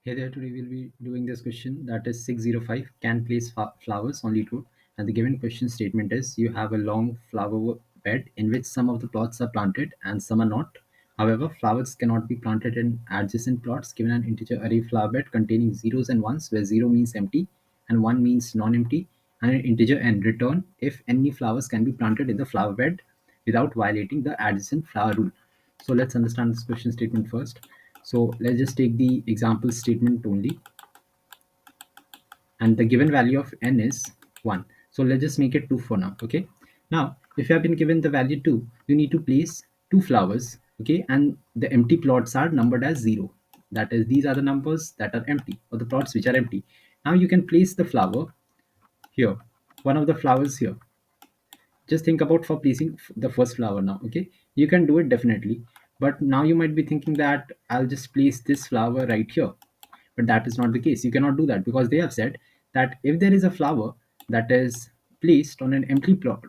Hey there, today we'll be doing this question that is 605 can place flowers on Leetcode. And the given question statement is you have a long flower bed in which some of the plots are planted and some are not. However, flowers cannot be planted in adjacent plots given an integer array flower bed containing zeros and ones where 0 means empty and 1 means non-empty and an integer n return if any flowers can be planted in the flower bed without violating the adjacent flower rule. So let's understand this question statement first. So let's just take the example statement only, and the given value of n is 1. So let's just make it 2 for now. Okay. Now, if you have been given the value 2, you need to place two flowers. Okay. And the empty plots are numbered as 0. That is, these are the numbers that are empty, or the plots which are empty. Now you can place the flower here, one of the flowers here. Just think about for placing the first flower now. Okay, you can do it definitely, but now you might be thinking that I'll just place this flower right here, but that is not the case. You cannot do that because they have said that if there is a flower that is placed on an empty plot,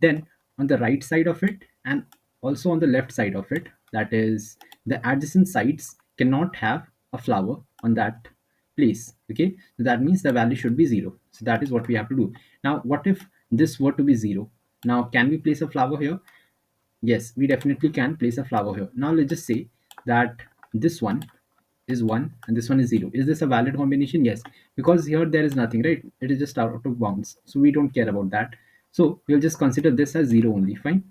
then on the right side of it and also on the left side of it, that is the adjacent sides, cannot have a flower on that place. Okay, so that means the value should be 0. So that is what we have to do. Now what if this were to be 0? Now can we place a flower here? Yes, we definitely can place a flower here. Now let's just say that this one is 1 and this one is 0. Is this a valid combination? Yes, because here there is nothing, right? It is just out of bounds, so we don't care about that. So we'll just consider this as 0 only. Fine.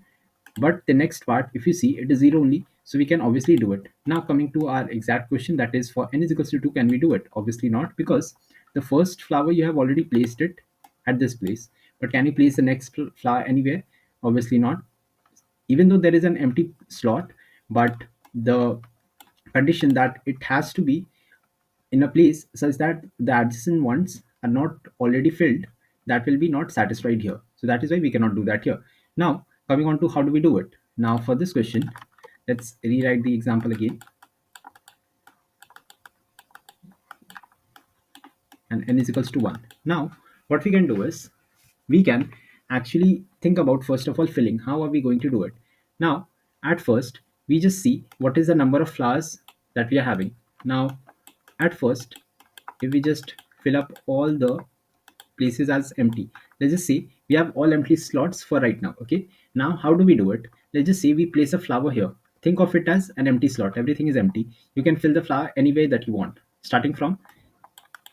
But the next part, if you see, it is 0 only, so we can obviously do it. Now coming to our exact question, that is for n is equals to 2, can we do it? Obviously not, because the first flower you have already placed it at this place. But can you place the next flower anywhere? Obviously not, even though there is an empty slot, but the condition that it has to be in a place such that the adjacent ones are not already filled, that will be not satisfied here. So that is why we cannot do that here. Now coming on to how do we do it. Now for this question, let's rewrite the example again, and n is equals to 1. Now what we can do is we can actually think about, first of all, filling. How are we going to do it? Now at first we just see what is the number of flowers that we are having. Now at first, if we just fill up all the places as empty, let's just say we have all empty slots for right now. Okay, now how do we do it? Let's just say we place a flower here. Think of it as an empty slot, everything is empty. You can fill the flower any way that you want, starting from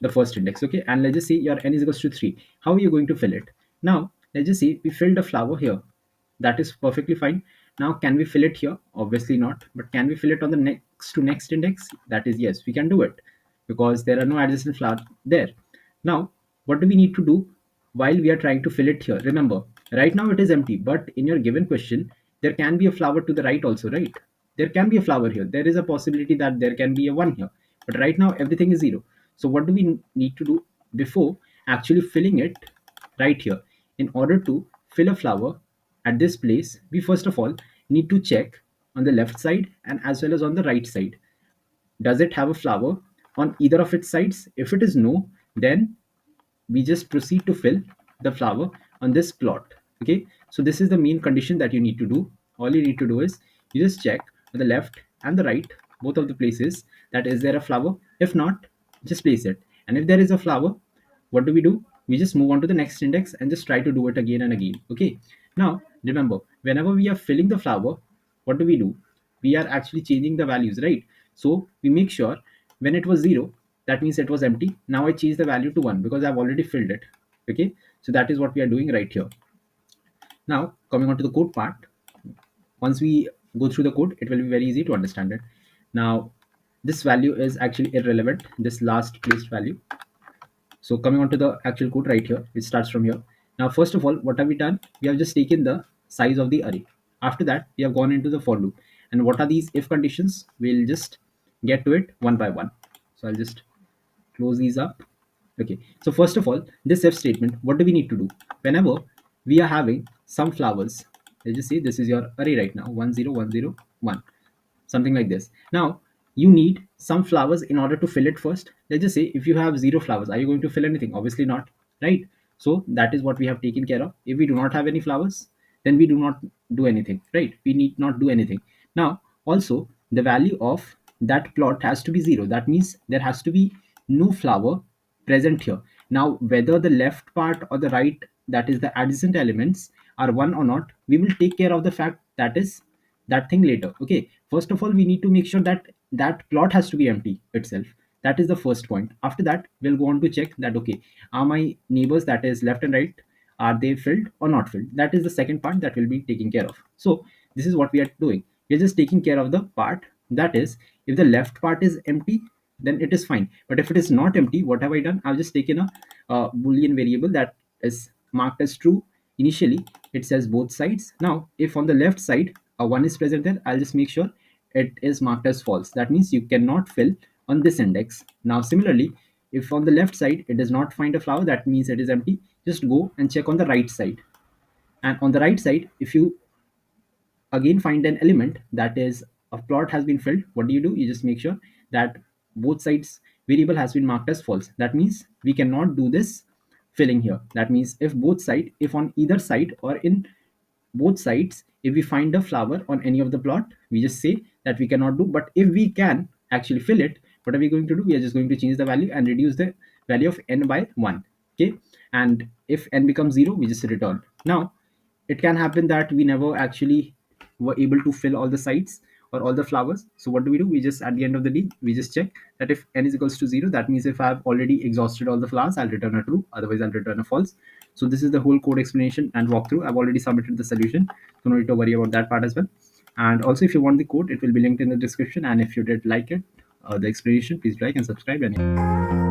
the first index. Okay, and let's just say your n is equals to 3. How are you going to fill it? Now let's just say we filled a flower here. That is perfectly fine. Now can we fill it here? Obviously not. But can we fill it on the next to next index? That is yes, we can do it, because there are no adjacent flowers there. Now what do we need to do while we are trying to fill it here? Remember, right now it is empty, but in your given question there can be a flower to the right also, right? There can be a flower here, there is a possibility that there can be a 1 here, but right now everything is 0. So what do we need to do before actually filling it right here? In order to fill a flower at this place, we first of all need to check on the left side and as well as on the right side. Does it have a flower on either of its sides? If it is no, then we just proceed to fill the flower on this plot. Okay, so this is the main condition that you need to do. All you need to do is you just check on the left and the right, both of the places, that is there a flower. If not, just place it, and if there is a flower, what do? We just move on to the next index and just try to do it again and again. Okay, now remember, whenever we are filling the flower, what do? We are actually changing the values, right? So we make sure when it was 0, that means it was empty. Now I change the value to 1 because I've already filled it. Okay, so that is what we are doing right here. Now coming on to the code part, once we go through the code, it will be very easy to understand it. Now this value is actually irrelevant, this last placed value. So coming on to the actual code right here, it starts from here. Now first of all, what have we done? We have just taken the size of the array. After that, we have gone into the for loop. And what are these if conditions? We'll just get to it one by one. So I'll just close these up. Okay, so first of all, this if statement, what do we need to do? Whenever we are having some flowers, let's just say this is your array right now, 1 0 1 0 1, something like this. Now you need some flowers in order to fill it first. Let's just say if you have 0 flowers, are you going to fill anything? Obviously not, right? So that is what we have taken care of. If we do not have any flowers, then we do not do anything, right? We need not do anything. Now also the value of that plot has to be 0. That means there has to be no flower present here. Now, whether the left part or the right, that is the adjacent elements, are 1 or not, we will take care of the fact that is that thing later. Okay, first of all, we need to make sure that that plot has to be empty itself. That is the first point. After that, we'll go on to check that, okay, are my neighbors, that is left and right, are they filled or not filled? That is the second part that will be taken care of. So this is what we are doing. We're just taking care of the part, that is, if the left part is empty, then it is fine. But if it is not empty, what have I done? I've just taken a boolean variable that is marked as true. Initially it says both sides. Now if on the left side a 1 is present, there I'll just make sure it is marked as false. That means you cannot fill on this index. Now similarly, if on the left side it does not find a flower, that means it is empty. Just go and check on the right side, and on the right side, if you again find an element, that is a plot has been filled, what do? You just make sure that both sides variable has been marked as false. That means we cannot do this filling here. That means if both side, if on either side or in both sides, if we find a flower on any of the plot, we just say that we cannot do. But if we can actually fill it, what are we going to do? We are just going to change the value and reduce the value of n by 1. Okay, and if n becomes 0, we just return. Now it can happen that we never actually were able to fill all the sites or all the flowers. So what do? We just, at the end of the day, we just check that if n is equals to 0, that means if I've already exhausted all the flowers, I'll return a true, otherwise I'll return a false. So this is the whole code explanation and walkthrough. I've already submitted the solution, so no need to worry about that part as well. And also, if you want the code, it will be linked in the description. And if you did like it, the explanation, please like and subscribe. And